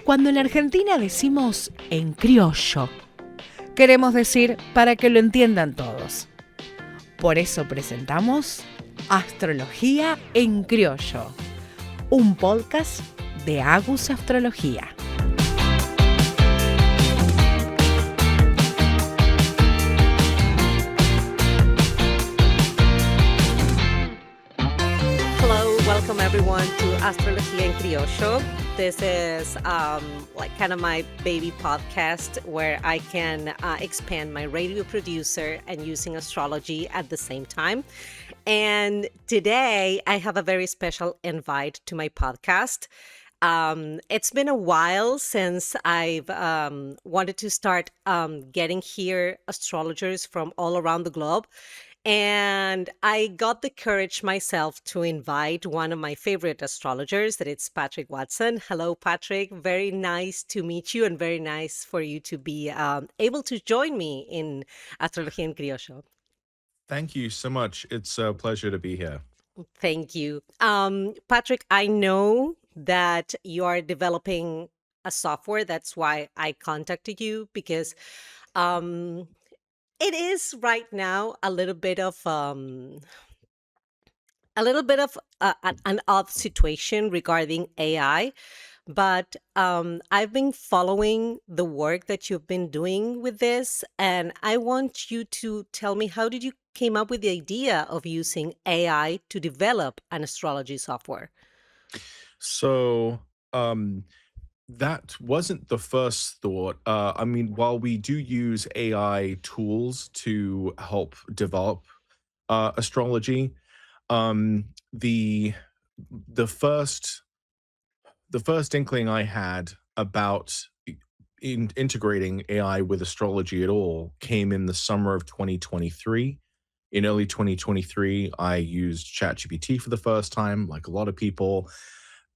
Cuando en Argentina decimos en criollo, queremos decir para que lo entiendan todos. Por eso presentamos Astrología en Criollo, un podcast de Agus Astrología. Hello, welcome everyone to Astrología en Criollo. This is like kind of my baby podcast where I can expand my radio producer and using astrology at the same time. And today I have a very special invite to my podcast. It's been a while since I've wanted to start getting here astrologers from all around the globe. And I got the courage myself to invite one of my favorite astrologers, that it's Patrick Watson. Hello, Patrick. Very nice to meet you and very nice for you to be able to join me in Astrología en Criollo. Thank you so much. It's a pleasure to be here. Thank you. Patrick, I know that you are developing a software. That's why I contacted you, because it is right now a little bit of an odd situation regarding AI, but I've been following the work that you've been doing with this, and I want you to tell me, how did you came up with the idea of using AI to develop an astrology software? So, that wasn't the first thought. I mean, while we do use AI tools to help develop astrology, um, the the first the first inkling I had about integrating AI with astrology at all came in the summer of 2023. In early 2023, I used ChatGPT for the first time, like a lot of people,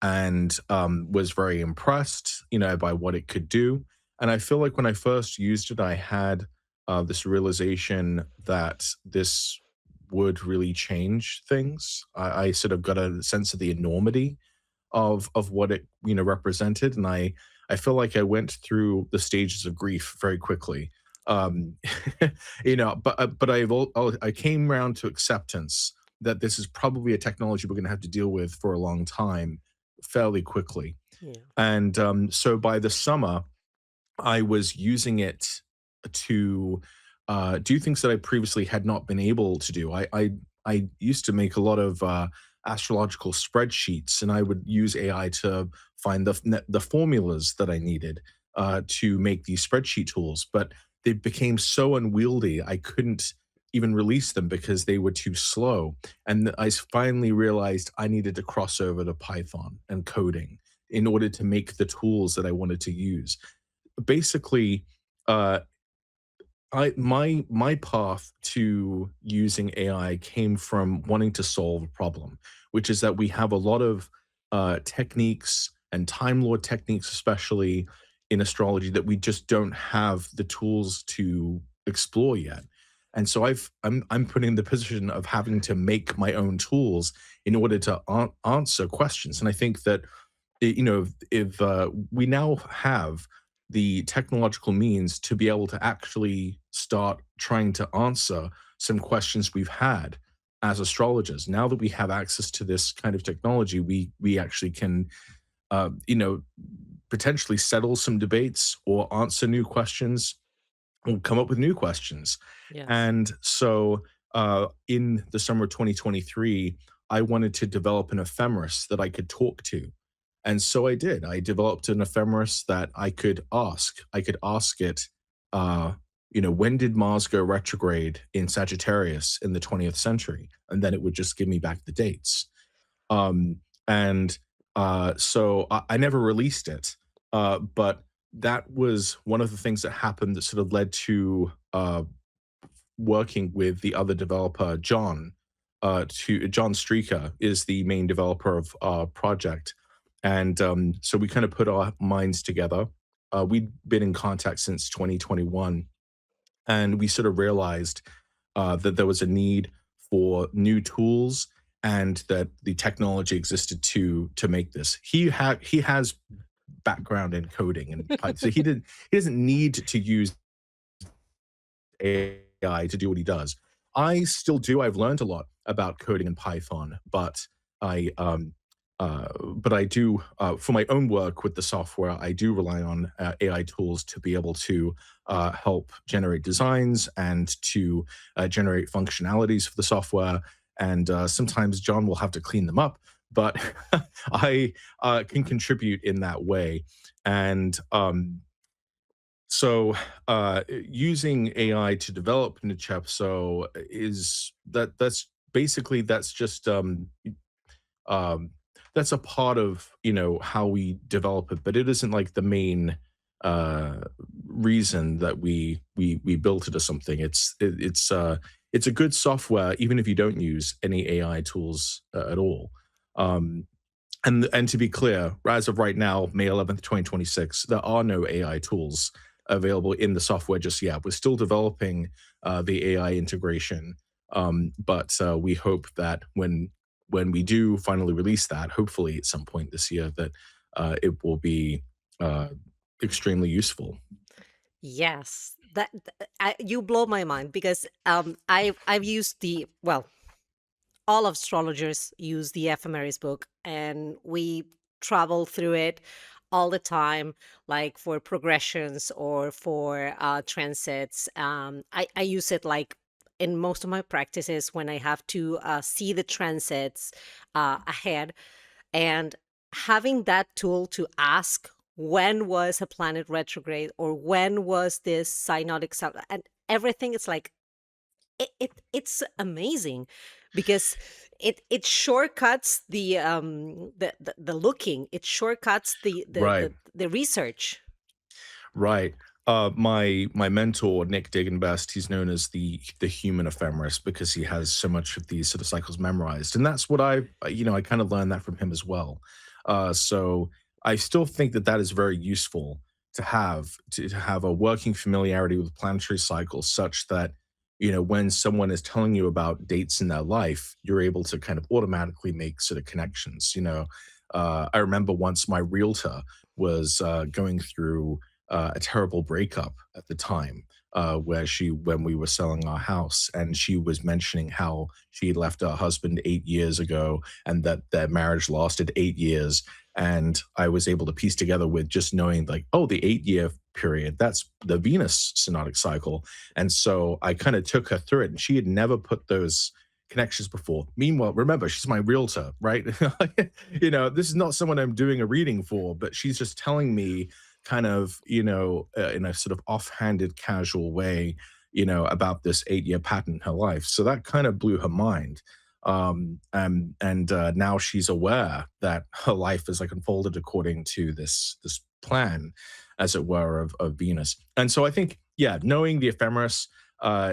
and was very impressed, by what it could do. And I feel like when I first used it, I had this realization that this would really change things. I sort of got a sense of the enormity of what it represented, and I feel like I went through the stages of grief very quickly. Um, but I came around to acceptance that this is probably a technology we're going to have to deal with for a long time, fairly quickly. Yeah. And so by the summer, I was using it to do things that I previously had not been able to do. I used to make a lot of astrological spreadsheets, and I would use AI to find the formulas that I needed to make these spreadsheet tools. But they became so unwieldy, I couldn't even release them because they were too slow. And I finally realized I needed to cross over to Python and coding in order to make the tools that I wanted to use. Basically, uh, my path to using AI came from wanting to solve a problem, which is that we have a lot of techniques and Time Lord techniques, especially in astrology, that we just don't have the tools to explore yet. And so I'm putting in the position of having to make my own tools in order to answer questions. And I think that if we now have the technological means to be able to actually start trying to answer some questions we've had as astrologers. Now that we have access to this kind of technology, we actually can, potentially settle some debates or answer new questions or come up with new questions. Yes. And so, in the summer of 2023, I wanted to develop an ephemeris that I could talk to. And so I did. I developed an ephemeris that I could ask. I could ask it, when did Mars go retrograde in Sagittarius in the 20th century? And then it would just give me back the dates. And so I never released it. But that was one of the things that happened that sort of led to working with the other developer, John. John Streaker is the main developer of our project. And so we kind of put our minds together. We'd been in contact since 2021, and we sort of realized that there was a need for new tools and that the technology existed to make this. He has background in coding and so he doesn't need to use AI to do what he does. I still do. I've learned a lot about coding in Python, I but I do for my own work with the software. I do rely on AI tools to be able to help generate designs and to generate functionalities for the software. And sometimes John will have to clean them up, but I can contribute in that way. And using AI to develop Nechepso that's basically um, that's a part of how we develop it, but it isn't like the main uh, reason that we built it or something. It's a good software even if you don't use any AI tools at all. Um, and to be clear, as of right now, May 11th, 2026, there are no AI tools available in the software just yet. We're still developing the AI integration, but we hope that when we do finally release that, hopefully at some point this year, that it will be uh, extremely useful. Yes, you blow my mind because I've used the well, all astrologers use the ephemeris book, and we travel through it all the time, like for progressions or for transits. I use it like in most of my practices when I have to see the transits ahead, and having that tool to ask when was a planet retrograde or when was this synodic and everything, it's like it's amazing because it shortcuts the looking, it shortcuts Right. the research. Right. My mentor Nick Digenbest, he's known as the human ephemeris because he has so much of these sort of cycles memorized, and that's what I kind of learned that from him as well. So I still think that that is very useful to have a working familiarity with planetary cycles, such that when someone is telling you about dates in their life, you're able to kind of automatically make sort of connections. I remember once my realtor was going through a terrible breakup at the time, when we were selling our house, and she was mentioning how she had left her husband 8 years ago, and that their marriage lasted 8 years. And I was able to piece together with just knowing, like, oh, the 8 year period, that's the Venus synodic cycle. And so I kind of took her through it, and she had never put those connections before. Meanwhile, remember, she's my realtor, right? This is not someone I'm doing a reading for, but she's just telling me kind of, in a sort of offhanded, casual way, about this 8 year pattern in her life. So that kind of blew her mind. And now she's aware that her life is like unfolded according to this plan, as it were, of Venus. And so I think, yeah, knowing the ephemeris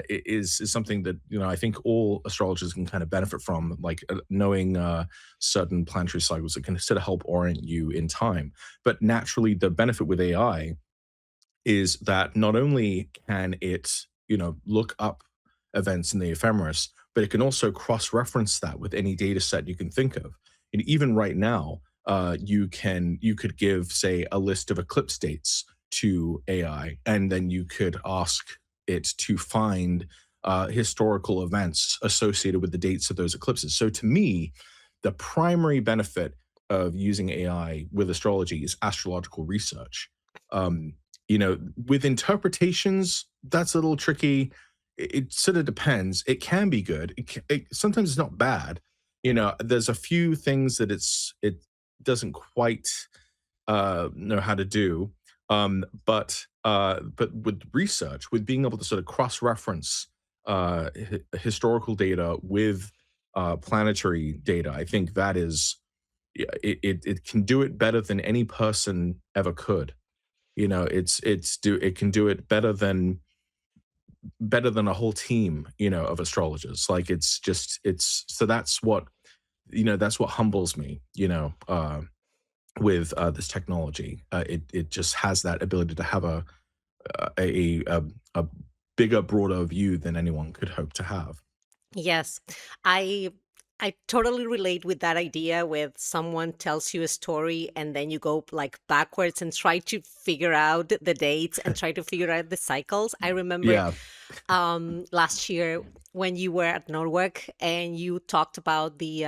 is something that I think all astrologers can kind of benefit from, like knowing certain planetary cycles that can sort of help orient you in time. But naturally, the benefit with AI is that not only can it look up events in the ephemeris, but it can also cross-reference that with any data set you can think of. And even right now, you could give, say, a list of eclipse dates to AI, and then you could ask it to find historical events associated with the dates of those eclipses. So to me, the primary benefit of using AI with astrology is astrological research. Um, with interpretations, that's a little tricky. It sort of depends. It can be good. Sometimes it's not bad. There's a few things that it doesn't quite know how to do. But with research, with being able to sort of cross-reference historical data with planetary data, I think that is, yeah, it can do it better than any person ever could. It can do it better than a whole team, of astrologers. Like it's so that's what humbles me, with this technology. It just has that ability to have a bigger, broader view than anyone could hope to have. Yes, I I totally relate with that idea with someone tells you a story and then you go like backwards and try to figure out the dates and try to figure out the cycles. I remember Yeah. last year when you were at Norwalk and you talked about the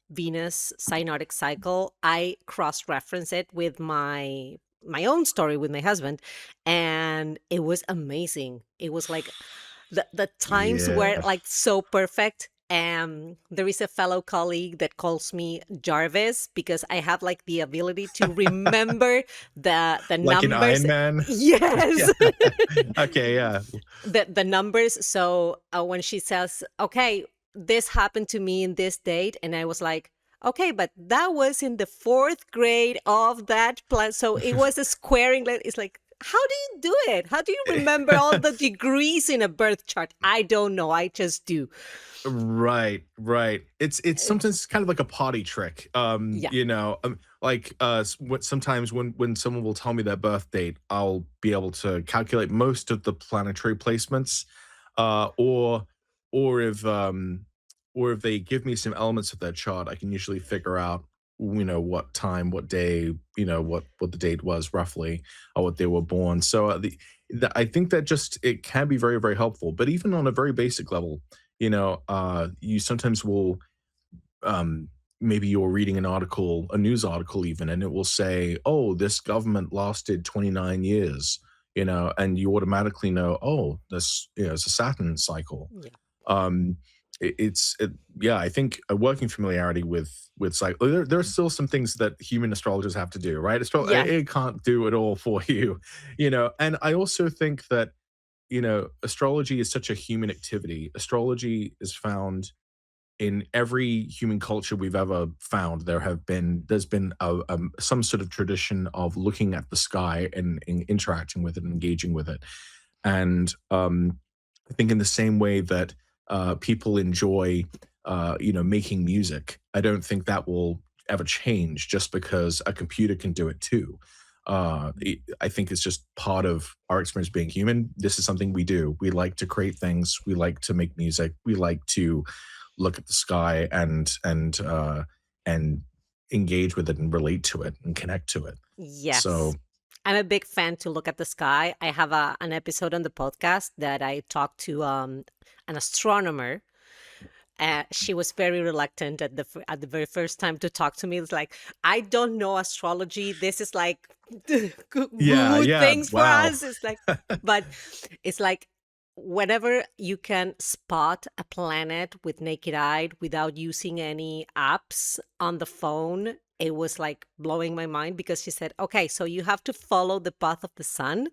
Venus synodic cycle. I cross-referenced it with my own story with my husband, and it was amazing. It was like the times were Yeah. like so perfect. And there is a fellow colleague that calls me Jarvis because I have like the ability to remember the Like an numbers. Iron Man? Yeah. Yes. Okay, yeah. The numbers. So when she says, okay, this happened to me in this date, and I was like, okay, but that was in the fourth grade of that plan. So it was a squaring. It's like, how do you do it? How do you remember all the degrees in a birth chart? I don't know. I just do. Right, right. It's sometimes kind of like a potty trick. Yeah. Like sometimes when someone will tell me their birth date, I'll be able to calculate most of the planetary placements, or or if um or if they give me some elements of their chart, I can usually figure out what time, what day, what the date was roughly, or what they were born. So I think that just it can be very very helpful. But even on a very basic level, you sometimes will, um, maybe you're reading an article, a news article even, and it will say, "Oh, this government lasted 29 years," and you automatically know, "Oh, it's a Saturn cycle." Yeah. Um, yeah, I think a working familiarity with cycle. There are still some things that human astrologers have to do, right? Yeah. It can't do it all for you, And I also think that astrology is such a human activity. Astrology is found in every human culture we've ever found. There's been some sort of tradition of looking at the sky and interacting with it and engaging with it. And I think in the same way that people enjoy, making music, I don't think that will ever change just because a computer can do it too. I think it's just part of our experience being human. This is something we do. We like to create things. We like to make music. We like to look at the sky and engage with it and relate to it and connect to it. So Yes. I'm a big fan to look at the sky. I have an episode on the podcast that I talked to an astronomer. She was very reluctant at the very first time to talk to me. It's like, I don't know astrology. This is like yeah, woo yeah, things for wow. us. It's like, but it's like whenever you can spot a planet with naked eye without using any apps on the phone, it was like blowing my mind because she said, okay, so you have to follow the path of the sun.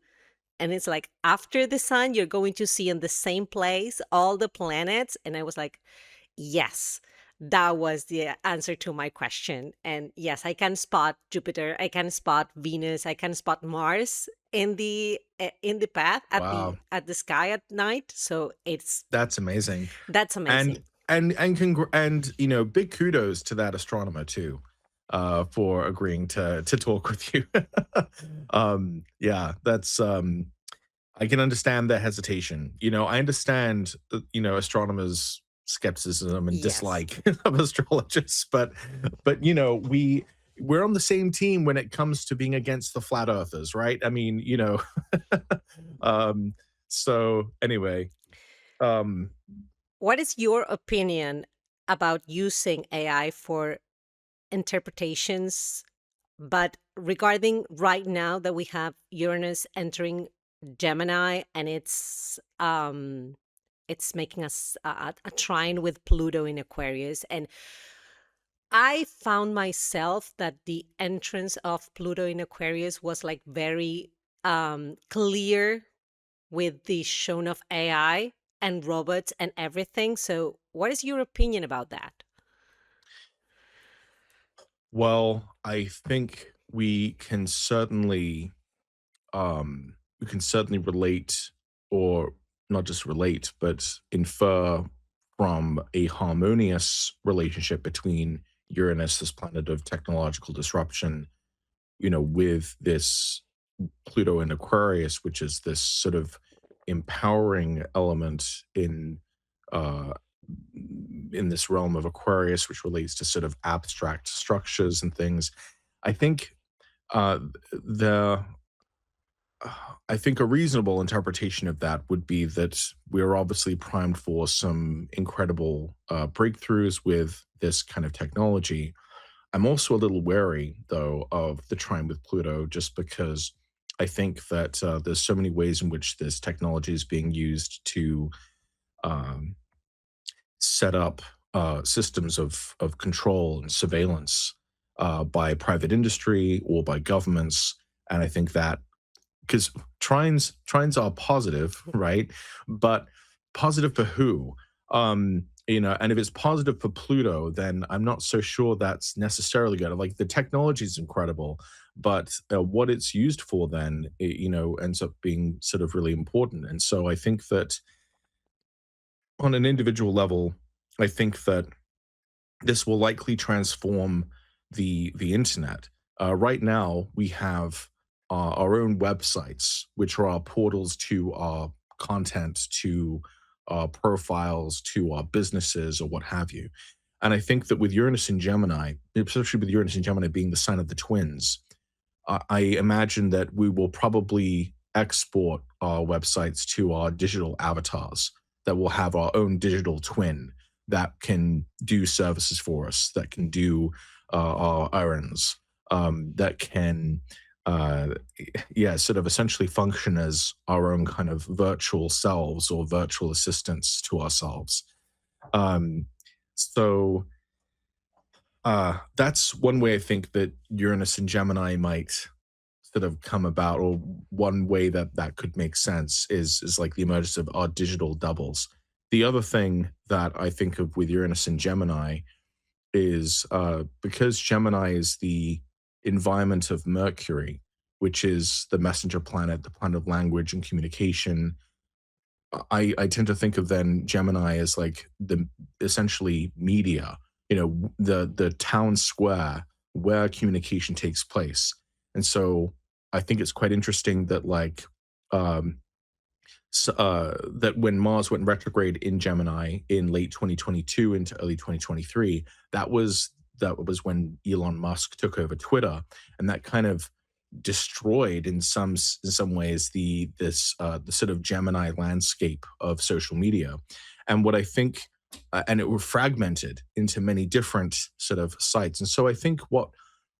And it's like after the sun, you're going to see in the same place all the planets. And I was like, yes, that was the answer to my question. And yes, I can spot Jupiter, I can spot Venus, I can spot Mars in the path Wow, at the sky at night. So that's amazing. that's And amazing. big kudos to that astronomer too, for agreeing to talk with you. Yeah, that's I can understand their hesitation. I understand, astronomers' skepticism and Yes. dislike of astrologists, but we're on the same team when it comes to being against the flat earthers, right? I mean, um, so anyway, um, What is your opinion about using AI for interpretations? But regarding right now that we have Uranus entering Gemini and it's making us a trine with Pluto in Aquarius, and I found myself that the entrance of Pluto in Aquarius was like very clear with the shown of AI and robots and everything. So, what is your opinion about that? well, I think we can certainly relate, or not just relate, but infer from a harmonious relationship between Uranus, this planet of technological disruption, with this Pluto in Aquarius, which is this sort of empowering element in uh in this realm of Aquarius, which relates to sort of abstract structures and things. I think uh, the I think a reasonable interpretation of that would be that we're obviously primed for some incredible breakthroughs with this kind of technology. I'm also a little wary, though, of the trine with Pluto, just because I think that there's so many ways in which this technology is being used to um, set up systems of control and surveillance by private industry or by governments. And I think that because trines are positive, right? But positive for who? And if it's positive for Pluto, then I'm not so sure that's necessarily good. Like the technology is incredible, but what it's used for then, ends up being sort of really important. And so I think that on an individual level, I think that this will likely transform the internet. Right now, we have our own websites, which are our portals to our content, to our profiles, to our businesses, or what have you. And I think that with Uranus and Gemini, especially with Uranus and Gemini being the sign of the twins, I imagine that we will probably export our websites to our digital avatars that will have our own digital twin that can do services for us, that can do our errands, that can, uh, yeah, sort of essentially function as our own kind of virtual selves or virtual assistants to ourselves. Um, so that's one way I think that Uranus and Gemini might sort of come about, or one way that that could make sense is like the emergence of our digital doubles. The other thing that I think of with Uranus and Gemini is because Gemini is the environment of Mercury, which is the messenger planet, the planet of language and communication. I tend to think of then Gemini as like the essentially media, the town square where communication takes place. And so I think it's quite interesting that um that when Mars went retrograde in Gemini in late 2022 into early 2023, that was when Elon Musk took over Twitter, and that kind of destroyed in some ways the sort of Gemini landscape of social media. And what I think and it were fragmented into many different sort of sites. And so I think what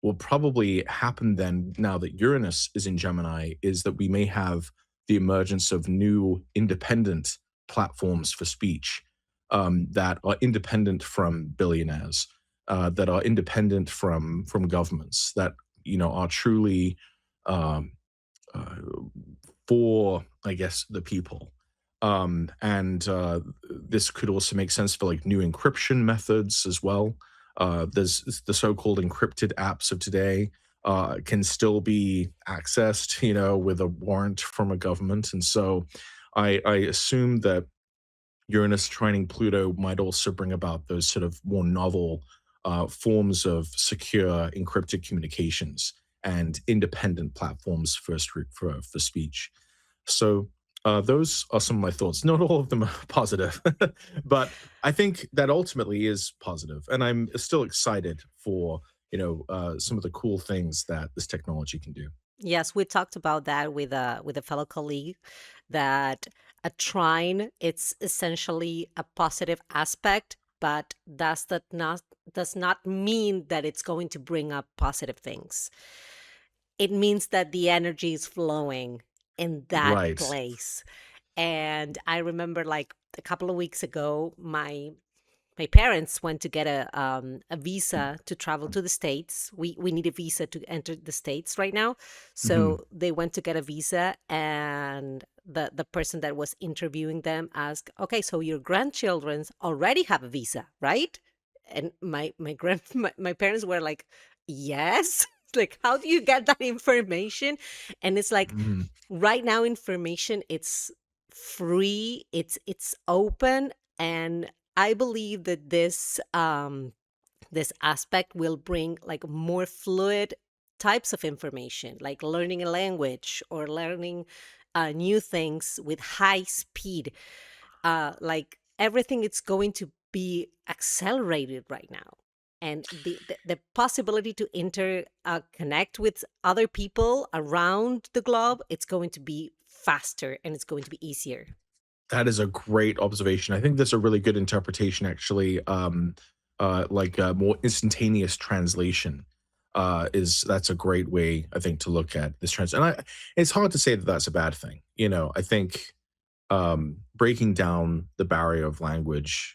will probably happen then, now that Uranus is in Gemini, is that we may have the emergence of new independent platforms for speech that are independent from billionaires, that are independent from governments, that are truly um, uh, for, I guess, the people. And this could also make sense for like new encryption methods as well. There's the so-called encrypted apps of today can still be accessed, with a warrant from a government. And so I assume that Uranus trining Pluto might also bring about those sort of more novel forms of secure encrypted communications and independent platforms for speech. So those are some of my thoughts. Not all of them are positive, but I think that ultimately is positive, and I'm still excited for some of the cool things that this technology can do. Yes, we talked about that with a fellow colleague, that a trine, it's essentially a positive aspect, but does not mean that it's going to bring up positive things. It means that the energy is flowing in that Right. place. And I remember, like, a couple of weeks ago, my parents went to get a visa to travel to the States. We need a visa to enter the States right now. Mhm. So they went to get a visa, and the person that was interviewing them asked, "Okay, so your grandchildren already have a visa, right?" And my parents were like, "Yes." Like, how do you get that information? And it's like, Mhm. right now information, it's free, it's open. And I believe that this aspect will bring like more fluid types of information, like learning a language or learning new things with high speed. Like everything, it's going to be accelerated right now. And the possibility to connect with other people around the globe, it's going to be faster and it's going to be easier. That is a great observation. I think that's a really good interpretation, actually. Like more instantaneous translation is that's a great way, I think, to look at this trans. And it's hard to say that that's a bad thing. I think breaking down the barrier of language,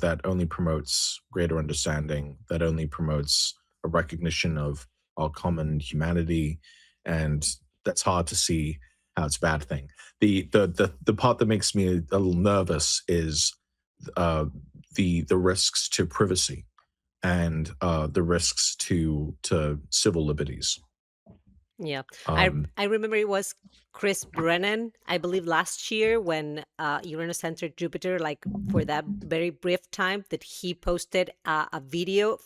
that only promotes greater understanding, that only promotes a recognition of our common humanity, and that's hard to see how it's a bad thing. The part that makes me a little nervous is uh, the risks to privacy and the risks to civil liberties. Yeah, Um, I remember it was Chris Brennan, I believe last year when Uranus entered Jupiter, like for that very brief time, that he posted a video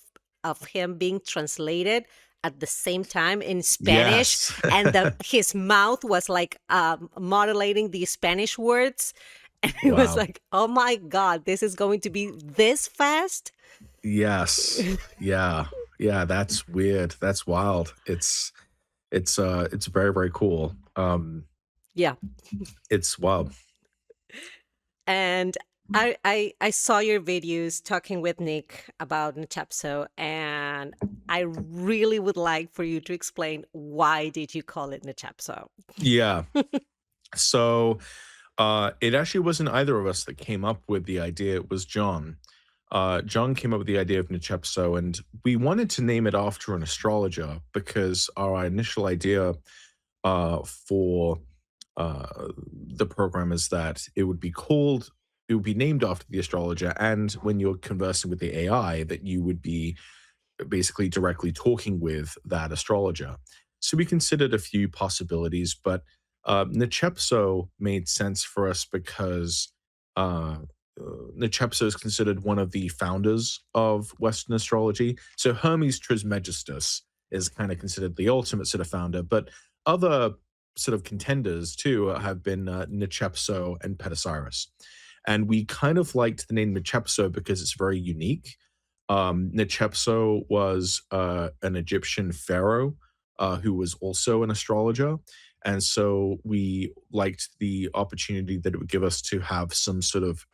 of him being translated at the same time in Spanish, yes, and his mouth was like modulating the Spanish words, and it was wow. like, oh my God, this is going to be this fast. Yes. Yeah. Yeah, that's weird. That's wild. It's very, very cool. Yeah. It's wild. And I saw your videos talking with Nick about Nechepso, and I really would like for you to explain why did you call it Nechepso? Yeah. So, it actually wasn't either of us that came up with the idea, it was John. John came up with the idea of Nechepso, and we wanted to name it after an astrologer because our initial idea for the program is that it would be named after the astrologer, and when you're conversing with the AI, that you would be basically directly talking with that astrologer. So we considered a few possibilities, but Nechepso made sense for us because uh, Nechepso is considered one of the founders of Western astrology. So Hermes Trismegistus is kind of considered the ultimate sort of founder, but other sort of contenders too have been Nechepso and Petasiris. And we kind of liked the name Nechepso because it's very unique. Nechepso was an Egyptian pharaoh who was also an astrologer. And so we liked the opportunity that it would give us to have some sort of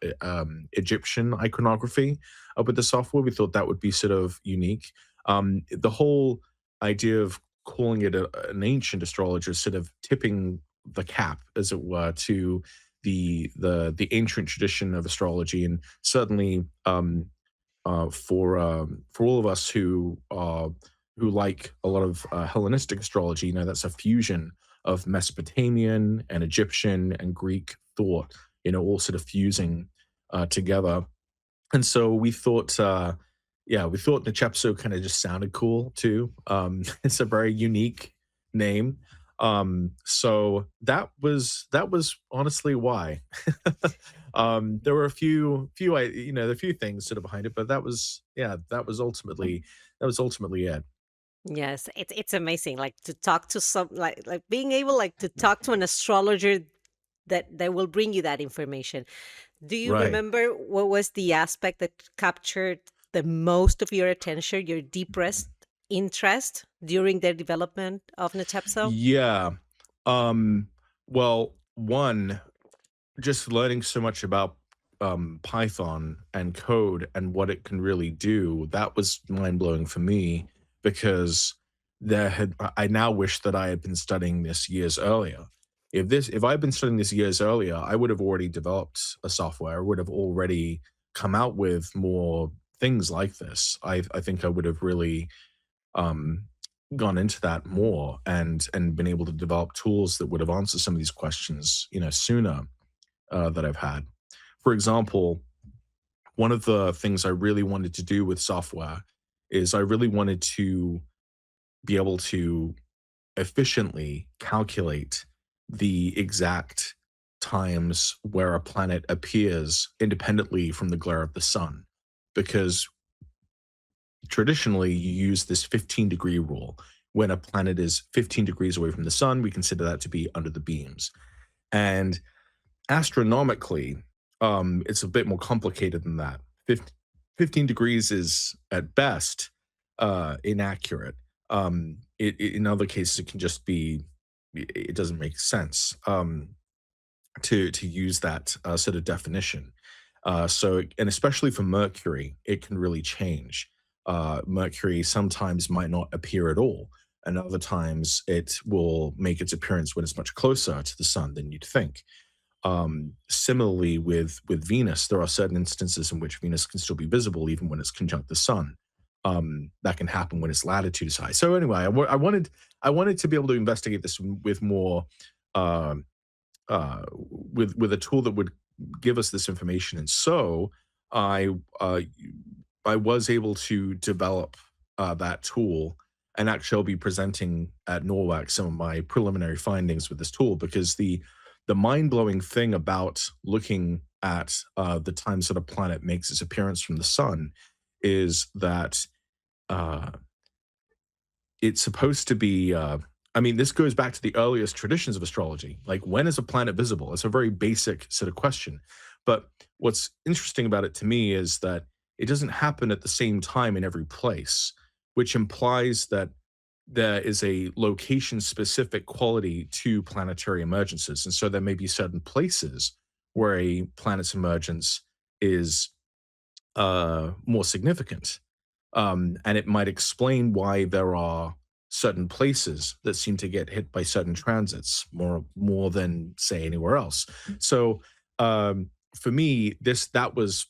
Egyptian iconography with the software. We thought that would be sort of unique. The whole idea of calling it an ancient astrologer is sort of tipping the cap, as it were, to the ancient tradition of astrology, and certainly for all of us who like a lot of Hellenistic astrology, that's a fusion of Mesopotamian and Egyptian and Greek thought, all sort of fusing together. And so we thought, yeah, we thought Nechepso kind of just sounded cool too. It's a very unique name. So that was honestly why. There were a few things sort of behind it, but that was ultimately it. Yes, it's amazing. Like to talk to some like being able like to talk to an astrologer that will bring you that information. Do you Right. remember what was the aspect that captured the most of your attention, your deepest interest during the development of Nechepso? Yeah. Um, well, one, just learning so much about Python and code and what it can really do, that was mind blowing for me because I now wish that I had been studying this years earlier. If I'd been studying this years earlier, I would have already developed a software, I would have already come out with more things like this. I think I would have really um, gone into that more and been able to develop tools that would have answered some of these questions, sooner that I've had. For example, one of the things I really wanted to do with software is I really wanted to be able to efficiently calculate the exact times where a planet appears independently from the glare of the sun. Because traditionally, you use this 15-degree rule. When a planet is 15 degrees away from the sun, we consider that to be under the beams. And astronomically, it's a bit more complicated than that. 15 degrees is at best inaccurate. In other cases, it can just be, it doesn't make sense to use that sort of definition. And especially for Mercury, it can really change. Mercury sometimes might not appear at all, and other times it will make its appearance when it's much closer to the sun than you'd think. Similarly, with Venus, there are certain instances in which Venus can still be visible even when it's conjunct the sun. That can happen when its latitude is high. So anyway, I wanted to be able to investigate this with more uh, with a tool that would give us this information. And so I uh, I was able to develop that tool, and actually I'll be presenting at Norwalk some of my preliminary findings with this tool, because the mind blowing thing about looking at the times that a planet makes its appearance from the sun is that uh, it's supposed to be I mean, this goes back to the earliest traditions of astrology. Like, when is a planet visible? It's a very basic sort of question. But what's interesting about it to me is that it doesn't happen at the same time in every place, which implies that there is a location specific quality to planetary emergences. And so there may be certain places where a planet's emergence is more significant. And it might explain why there are certain places that seem to get hit by certain transits more than say anywhere else. So for me, that was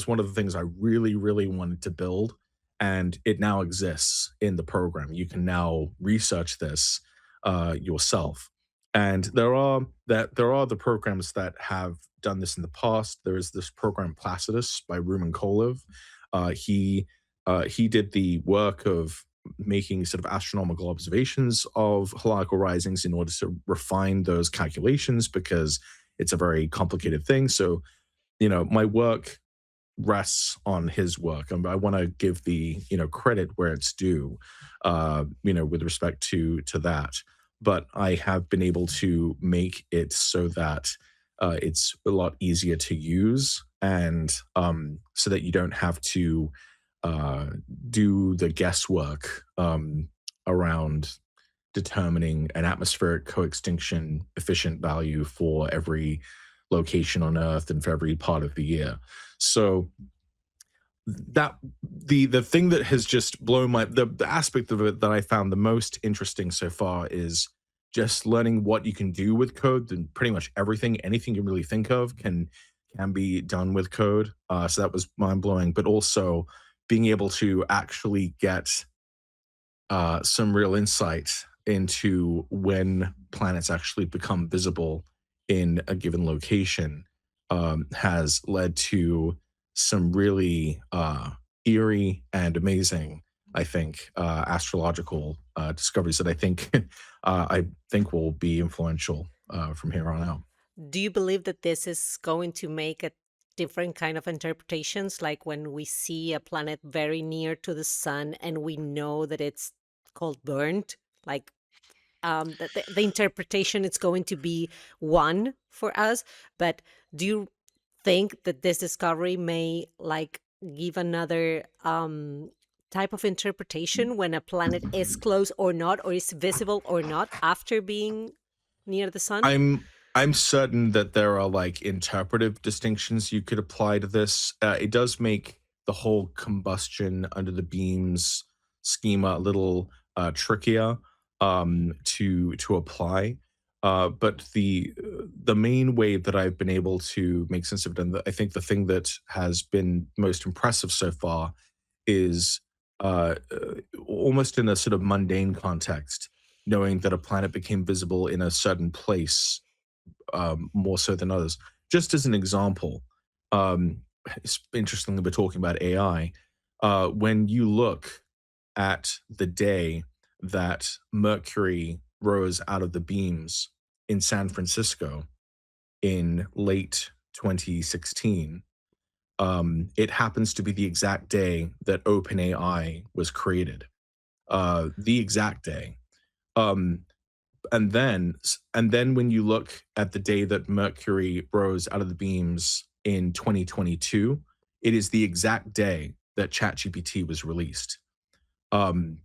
one of the things I really really wanted to build, and it now exists in the program. You can now research this yourself, and there are the programs that have done this in the past. There is this program Placidus by Rumen Kolev. He did the work of making sort of astronomical observations of heliacal risings in order to refine those calculations, because it's a very complicated thing. So, my work rests on his work, and I want to give the credit where it's due, with respect to that. But I have been able to make it so that it's a lot easier to use, and so that you don't have to uh, do the guesswork around determining an atmospheric co-extinction efficient value for every location on Earth and for every part of the year. So that the thing that has just blown the aspect of it that I found the most interesting so far is just learning what you can do with code. And pretty much anything you really think of can be done with code. So that was mind blowing, but also being able to actually get some real insight into when planets actually become visible in a given location has led to some really eerie and amazing, I think, astrological discoveries that I think will be influential from here on out. Do you believe that this is going to make a different kind of interpretations, like when we see a planet very near to the sun and we know that it's called burnt, like that the interpretation is going to be one for us? But do you think that this discovery may like give another type of interpretation when a planet is close or not, or is visible or not after being near the sun? I'm certain that there are like interpretive distinctions you could apply to this. It does make the whole combustion under the beams schema a little trickier to apply. But the main way that I've been able to make sense of it, and I think the thing that has been most impressive so far, is almost in a sort of mundane context, knowing that a planet became visible in a certain place more so than others. Just as an example, it's interesting that we're talking about AI. When you look at the day that Mercury rose out of the beams in San Francisco in late 2016, it happens to be the exact day that OpenAI was created. The exact day. Um, and then when you look at the day that Mercury rose out of the beams in 2022 it is the exact day that ChatGPT was released. Um,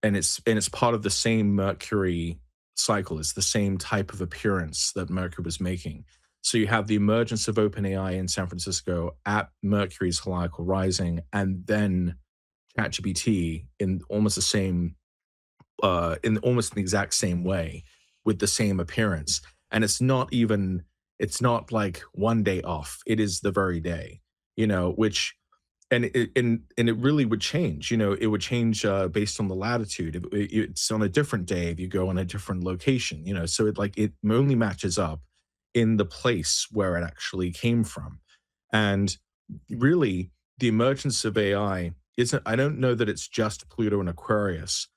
and it's part of the same Mercury cycle. It's the same type of appearance that Mercury was making. So you have the emergence of OpenAI in San Francisco at Mercury's heliacal rising, and then ChatGPT in almost the exact same way with the same appearance. And it's not like one day off. It is the very day, which and it really would change. It would change based on the latitude. It's on a different day if you go on a different location. So it only matches up in the place where it actually came from. And really, the emergence of AI isn't. I don't know that it's just Pluto and Aquarius.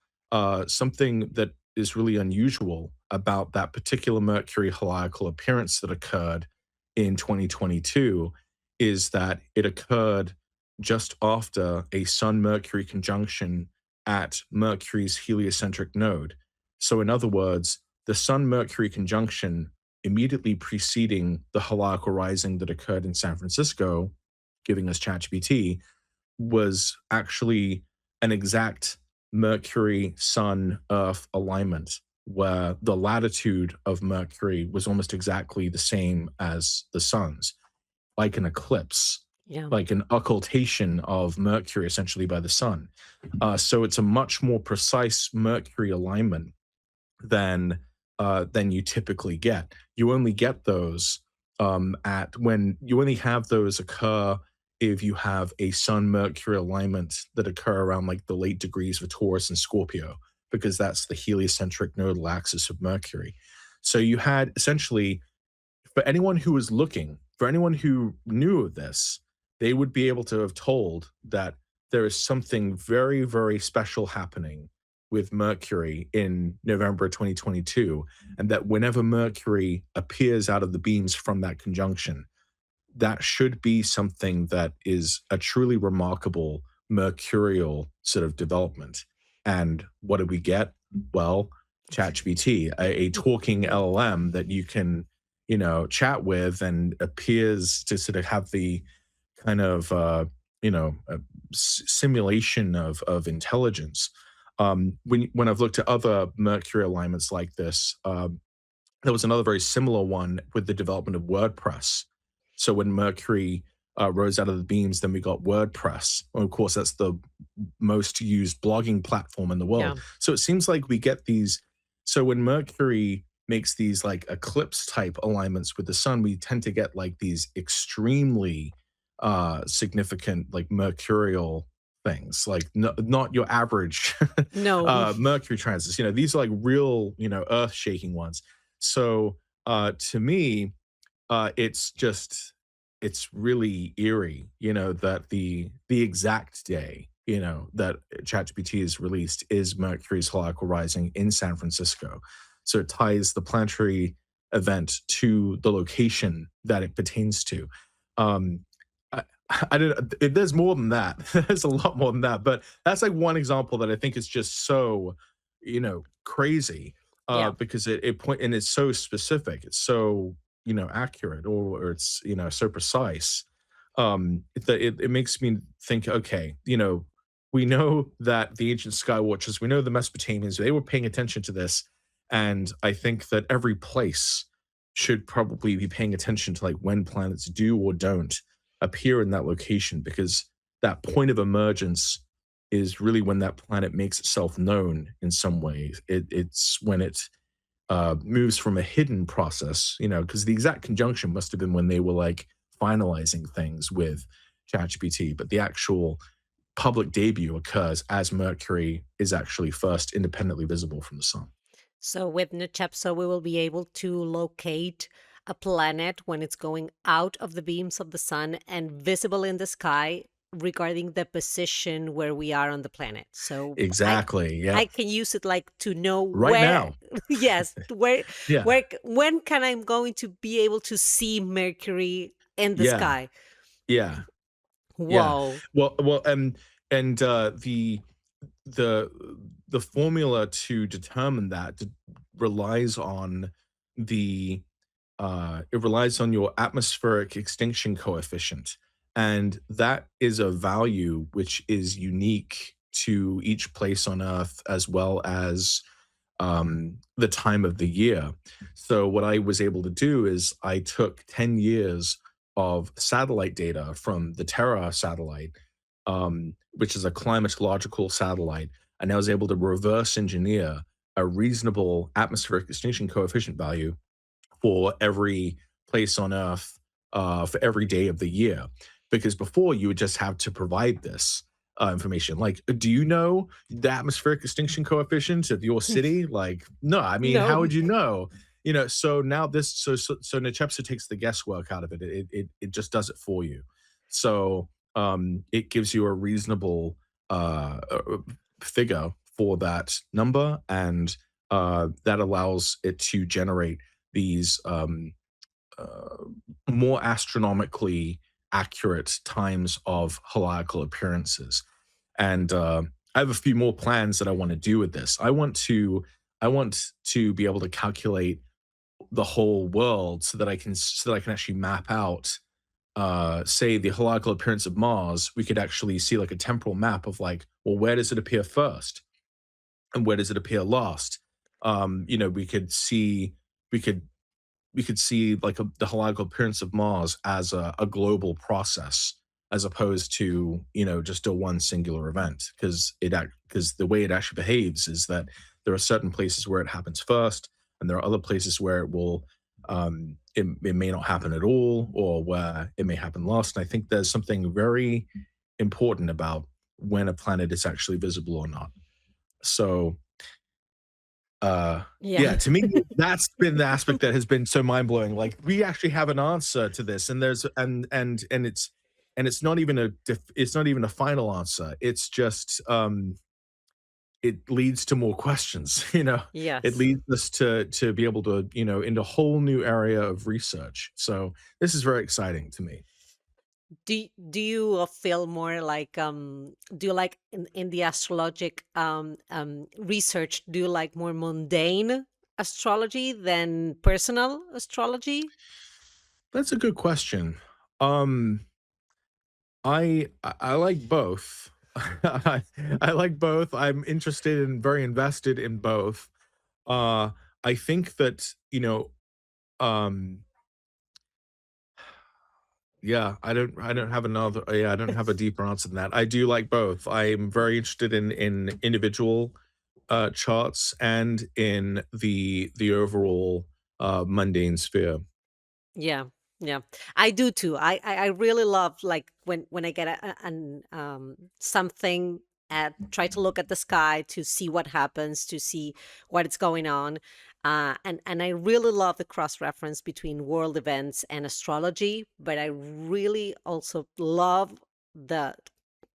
Something that is really unusual about that particular Mercury heliacal appearance that occurred in 2022 is that it occurred just after a Sun Mercury conjunction at Mercury's heliocentric node. So, in other words, the Sun Mercury conjunction immediately preceding the heliacal rising that occurred in San Francisco, giving us ChatGPT, was actually an exact Mercury Sun Earth alignment where the latitude of Mercury was almost exactly the same as the sun's, like an eclipse, Yeah. like an occultation of Mercury essentially by the sun. So it's a much more precise Mercury alignment than you typically get. You only get those at when you only have those occur if you have a Sun Mercury alignment that occur around like the late degrees for Taurus and Scorpio, because that's the heliocentric nodal axis of Mercury. So you had essentially, for anyone who knew of this, they would be able to have told that there is something very, very special happening with Mercury in November 2022, and that whenever Mercury appears out of the beams from that conjunction, that should be something that is a truly remarkable mercurial sort of development. And what do we get? Well, ChatGPT, a talking LLM that you can, chat with and appears to sort of have the kind of, simulation of intelligence. When I've looked at other Mercury alignments like this, there was another very similar one with the development of WordPress. So when Mercury rose out of the beams, then we got WordPress. Well, of course, that's the most used blogging platform in the Yeah. world. So it seems like we get these. So when Mercury makes these like eclipse type alignments with the sun, we tend to get like these extremely significant like mercurial things, like not your average No. Mercury transits. These are like real, earth shaking ones. So to me, it's really eerie, that the exact day, that ChatGPT is released is Mercury's heliacal rising in San Francisco. So it ties the planetary event to the location that it pertains to. Um, I, I don't. There's more than that. There's a lot more than that, but that's like one example that I think is just so, crazy. Yeah. Because and it's so specific. It's so accurate, or it's so precise. It makes me think. Okay, we know that the ancient sky watchers, we know the Mesopotamians, they were paying attention to this, and I think that every place should probably be paying attention to like when planets do or don't appear in that location, because that point of emergence is really when that planet makes itself known in some ways. It's when it moves from a hidden process, because the exact conjunction must have been when they were like finalizing things with ChatGPT, but the actual public debut occurs as Mercury is actually first independently visible from the sun. So with Nechepso, we will be able to locate a planet when it's going out of the beams of the sun and visible in the sky regarding the position where we are on the planet. So Exactly. Yeah. I can use it like to know Right where, now. yes, Yeah. when can I'm going to be able to see Mercury in the Yeah. sky? Yeah. Yeah. Whoa. And the the formula to determine that relies on it relies on your atmospheric extinction coefficient. And that is a value which is unique to each place on Earth as well as the time of the year. So what I was able to do is I took 10 years of satellite data from the Terra satellite, which is a climatological satellite, and I was able to reverse engineer a reasonable atmospheric extinction coefficient value for every place on Earth for every day of the year. Because before you would just have to provide this information. Like, do you know the atmospheric extinction coefficient of your city? Like, no, I mean, how No. would you know? So now so Nechepso takes the guesswork out of it. It just does it for you. So it gives you a reasonable figure for that number, and that allows it to generate these uh, more astronomically accurate times of heliacal appearances. And I have a few more plans that I want to do with this. I want to be able to calculate the whole world so that I can actually map out say the heliacal appearance of Mars. We could actually see like a temporal map of like, well, where does it appear first and where does it appear last? We could see we could we could see like the heliacal appearance of Mars as a global process as opposed to just a one singular event, because the way it actually behaves is that there are certain places where it happens first and there are other places where it may not happen at all, or where it may happen last. And I think there's something very important about when a planet is actually visible or not. So yeah, Yeah. to me, that's been the aspect that has been so mind-blowing. Like, we actually have an answer to this, and there's and it's not even it's not even a final answer. It's just, it leads to more questions, you know? It Yes. leads us to be able to, into a whole new area of research. So, this is very exciting to me. Do you feel more like do you like in the astrologic research, do you like more mundane astrology than personal astrology? That's a good question. Um I like both. I like both. I'm interested and very invested in both. Uh, I think that, um, yeah, I don't have another yeah, I don't have a deeper answer than that. I do like both. I'm very interested in individual charts and in the overall mundane sphere. Yeah, yeah, I do too. I really love like when I get an something at try to look at the sky to see what happens, to see what is going on, and I really love the cross reference between world events and astrology. But I really also love the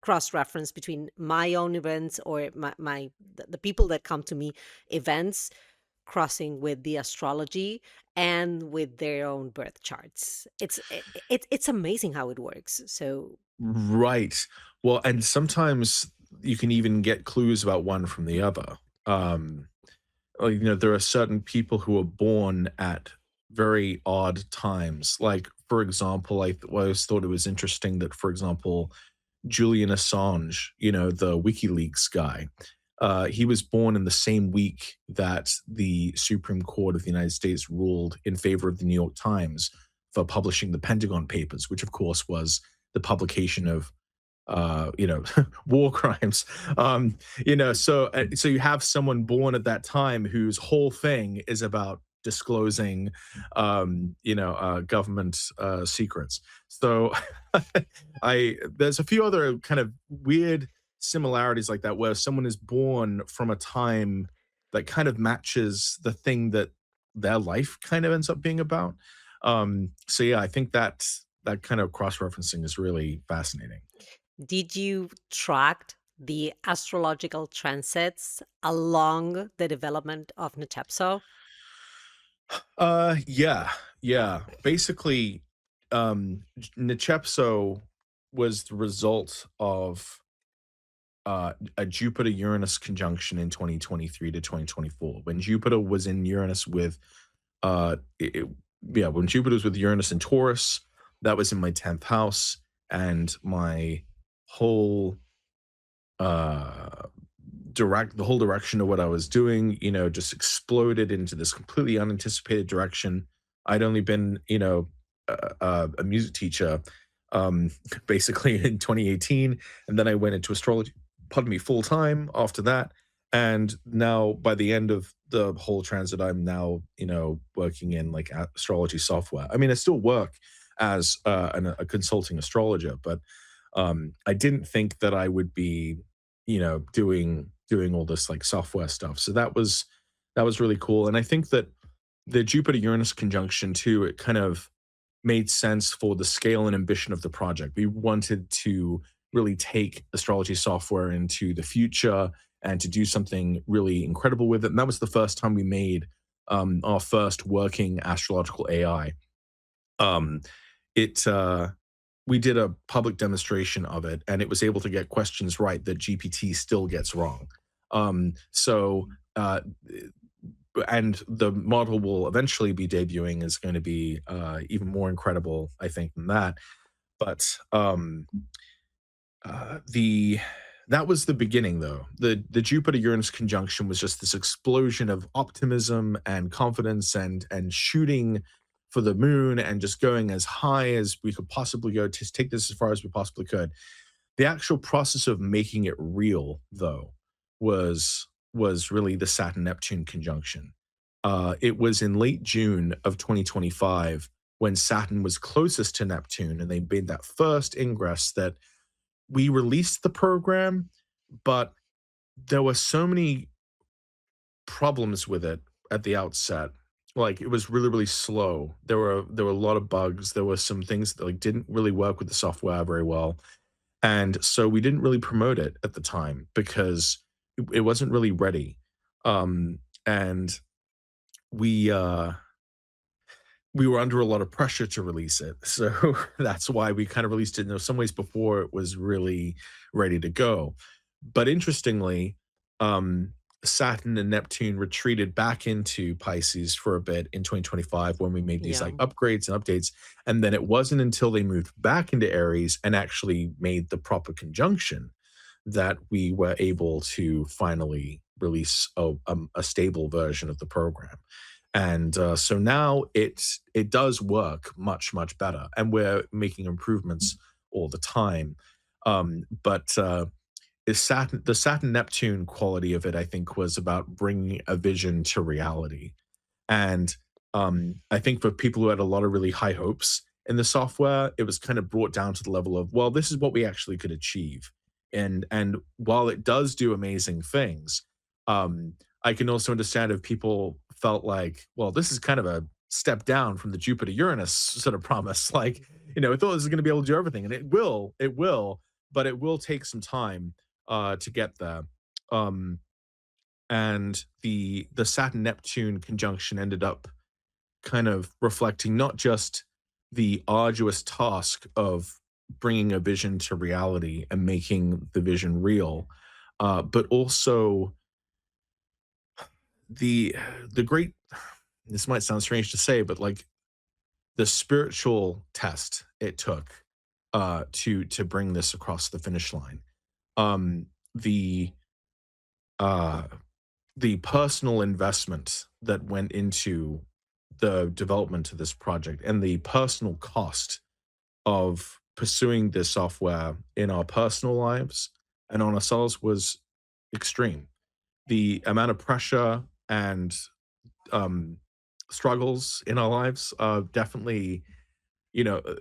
cross reference between my own events or the people that come to me events crossing with the astrology and with their own birth charts. It's amazing how it works. So Right. Well, and sometimes you can even get clues about one from the other. Um, there are certain people who are born at very odd times. Like, for example, I always thought it was interesting that, for example, Julian Assange, the WikiLeaks guy, he was born in the same week that the Supreme Court of the United States ruled in favor of the New York Times for publishing the Pentagon Papers, which of course was the publication of war crimes. So you have someone born at that time whose whole thing is about disclosing government secrets. So I there's a few other kind of weird similarities like that, where someone is born from a time that kind of matches the thing that their life kind of ends up being about. So yeah, I think that kind of cross-referencing is really fascinating. did you track the astrological transits along the development of Nechepso? Yeah, yeah. Basically, Nechepso was the result of a Jupiter Uranus conjunction in 2023 to 2024. When Jupiter was in Uranus with uh it, it- yeah, when Jupiter was with Uranus and Taurus, that was in my 10th house. and my whole the whole direction of what I was doing, just exploded into this completely unanticipated direction. I'd only been, a music teacher, um, basically in 2018, and then I went into astrology, pardon me, full time after that. And now, by the end of the whole transit, I'm now, working in like astrology software. I mean, I still work as a consulting astrologer, but I didn't think that I would be, doing all this like software stuff. So that was really cool. And I think that the Jupiter Uranus conjunction too, it kind of made sense for the scale and ambition of the project. We wanted to really take astrology software into the future and to do something really incredible with it. And that was the first time we made our first working astrological AI. Um, it We did a public demonstration of it, and it was able to get questions right that GPT still gets wrong. So and the model will eventually be debuting is going to be even more incredible, I think, than that. But the that was the beginning, though. The Jupiter Uranus conjunction was just this explosion of optimism and confidence and shooting for the moon and just going as high as we could possibly go to take this as far as we possibly could. The actual process of making it real, though, was really the Saturn Neptune conjunction. It was in late June of 2025 when Saturn was closest to Neptune, and they made that first ingress that we released the program, but there were so many problems with it at the outset. Like, it was really, really slow. There were a lot of bugs. There were some things that, like, didn't really work with the software very well, and so we didn't really promote it at the time because it wasn't really ready. And we, we were under a lot of pressure to release it. So that's why we kind of released it in some ways before it was really ready to go. But interestingly, um, Saturn and Neptune retreated back into Pisces for a bit in 2025 when we made these Yeah. like upgrades and updates. And then it wasn't until they moved back into Aries and actually made the proper conjunction that we were able to finally release a stable version of the program. And so now it does work much better, and we're making improvements all the time. But the Saturn Neptune quality of it, I think, was about bringing a vision to reality. And I think for people who had a lot of really high hopes in the software, it was kind of brought down to the level of, well, this is what we actually could achieve. And while it does do amazing things, um, I can also understand if people felt like, well, this is kind of a step down from the Jupiter Uranus sort of promise. Like, I thought this was going to be able to do everything, and it will, but it will take some time to get there. Um, and the Saturn Neptune conjunction ended up kind of reflecting not just the arduous task of bringing a vision to reality and making the vision real, but also the the great. This might sound strange to say, but like the spiritual test it took to bring this across the finish line. Um, the uh, the personal investment that went into the development of this project and the personal cost of pursuing this software in our personal lives and on ourselves was extreme. The amount of pressure and um, struggles in our lives definitely, you know, uh,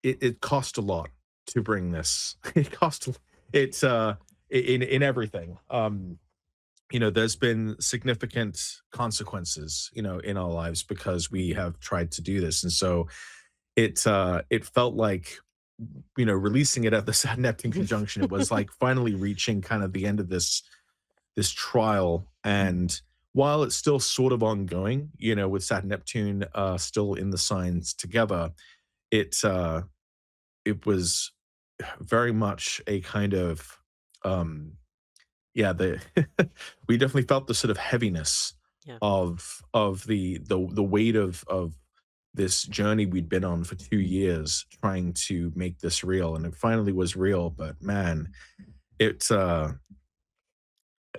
it cost a lot to bring this. It cost it's in everything. There's been significant consequences, in our lives because we have tried to do this. And so it felt like, releasing it at the Saturn Neptune conjunction, it was like finally reaching kind of the end of this trial. And while it's still sort of ongoing, with Saturn Neptune still in the signs together, it it was very much a kind of um yeah, the we definitely felt the sort of heaviness Yeah. of the weight of this journey we'd been on for 2 years trying to make this real, and it finally was real. But man, it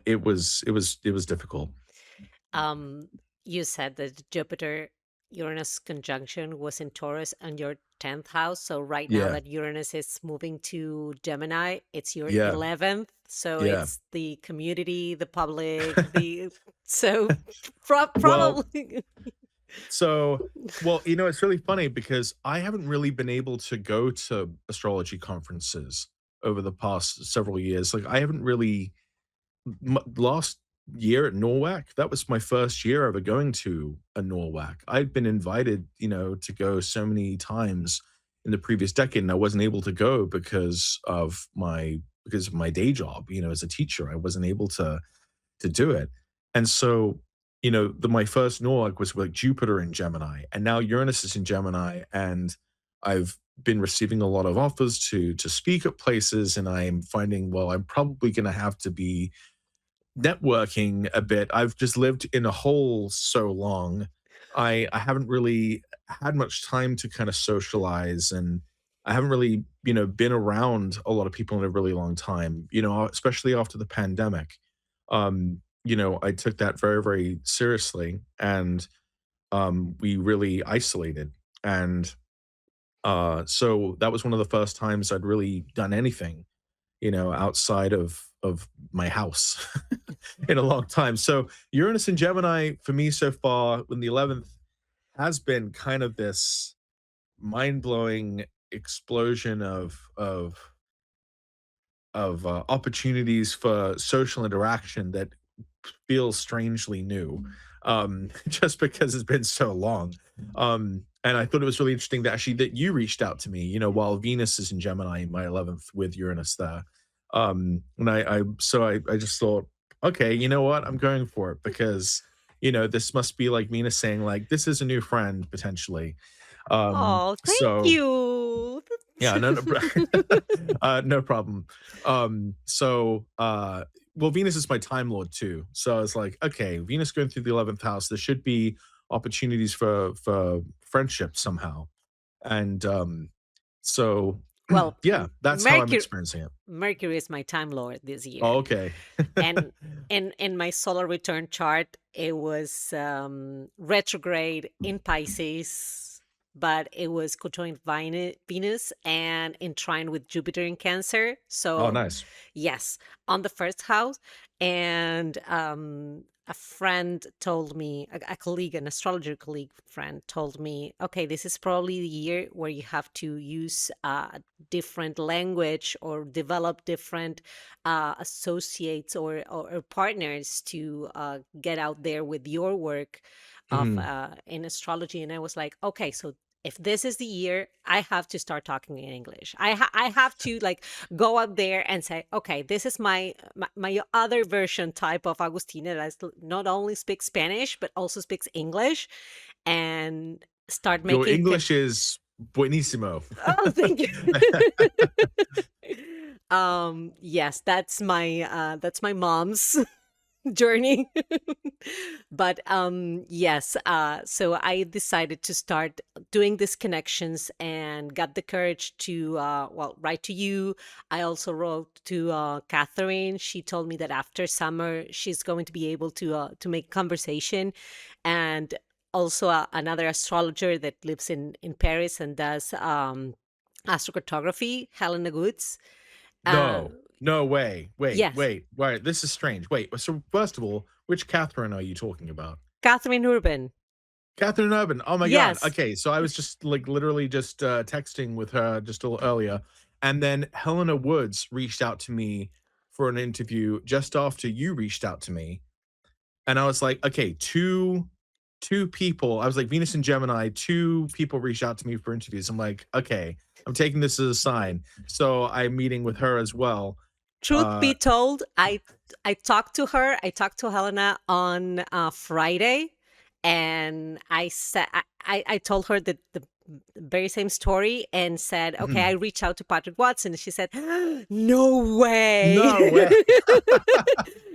it was difficult. Um, you said that Jupiter Uranus conjunction was in Taurus and your 10th house. So right now Yeah, that Uranus is moving to Gemini, it's your yeah, 11th. So yeah. it's the community, the public, the so Well, probably. so well, it's really funny because I haven't really been able to go to astrology conferences over the past several years. Like, I haven't really last year at Norwalk, that was my first year ever going to a Norwalk. I'd been invited, to go so many times in the previous decade, and I wasn't able to go because of my day job, as a teacher. I wasn't able to do it. And so, my first Norwalk was with Jupiter in Gemini, and now Uranus is in Gemini, and I've been receiving a lot of offers to speak at places, and I'm finding, well, I'm probably going to have to be networking a bit. I've just lived in a hole so long. I haven't really had much time to kind of socialize, and I haven't really, been around a lot of people in a really long time, especially after the pandemic. I took that very, very seriously, and we really isolated. And so that was one of the first times I'd really done anything, outside of my house in a long time. So Uranus and Gemini for me so far in the 11th has been kind of this mind-blowing explosion of opportunities for social interaction that feels strangely new, just because it's been so long. And I thought it was really interesting that actually that you reached out to me, while Venus is in Gemini in my 11th with Uranus there. And I just thought, okay, you know what? I'm going for it because, this must be like Venus saying like, this is a new friend potentially. Oh, thank So you. yeah, no, no, no problem. Well, Venus is my Time Lord too, so I was like, okay, Venus going through the 11th house, there should be opportunities for friendship somehow, and so Well, yeah, that's how I'm Mercury experiencing it. Mercury is my time lord this Oh, year. okay. And in my solar return chart, it was retrograde in Pisces, but it was conjoined Venus and in trine with Jupiter in Cancer. Oh, So nice. yes, on the first house. And a friend told me, a colleague, an astrologer colleague friend told me, okay, this is probably the year where you have to use a different language or develop different associates or partners to get out there with your work of Mhm. in astrology. And I was like, okay, so if this is the year, I have to start talking in English. I have to like go out there and say, okay, this is my other version type of Agustina that not only speaks Spanish but also speaks English, and start Your making. English is buenissimo. Oh, thank you. Yes, that's my mom's journey. But yes, so I decided to start doing these connections and got the courage to well, write to you. I also wrote to Catherine. She told me that after summer she's going to be able to make conversation. And also another astrologer that lives in Paris and does astrocartography, Helena Goods. uh No, no way. Wait, yes, wait, wait. This is strange. Wait. So first of all, which Catherine are you talking about? Catherine Urban. Catherine Urban. Oh my god. Yes. Okay, so I was just like literally just texting with her just a little earlier, and then Helena Woods reached out to me for an interview just after you reached out to me, and I was like, okay, two people. I was like Venus and Gemini. Two people reached out to me for interviews. I'm like, okay, I'm taking this as a sign. So I'm meeting with her as well. Truth be Uh, told, I talked to her. I talked to Helena on Friday, and I said I told her that very same story and said, okay, I Mhm. reached out to Patrick Watson. And she said, no way. No way.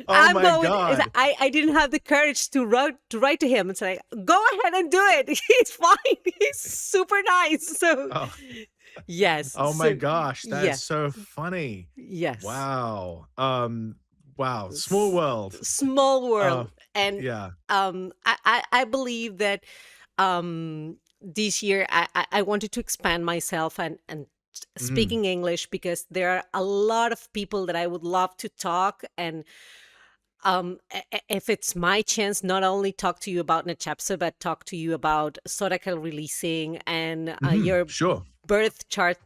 Oh I'm my going. God. I didn't have the courage to write to him and say, go ahead and do it. He's fine. He's super nice. So Oh, yes. oh my So gosh, that is yes. so funny. Yes. Wow. Wow, small S- world. Small Uh, world. And yeah. I believe that this year I wanted to expand myself and Mhm. speaking English, because there are a lot of people that I would love to talk. And if it's my chance, not only talk to you about Nechepso, but talk to you about zodiacal releasing and Mhm. your Sure. birth chart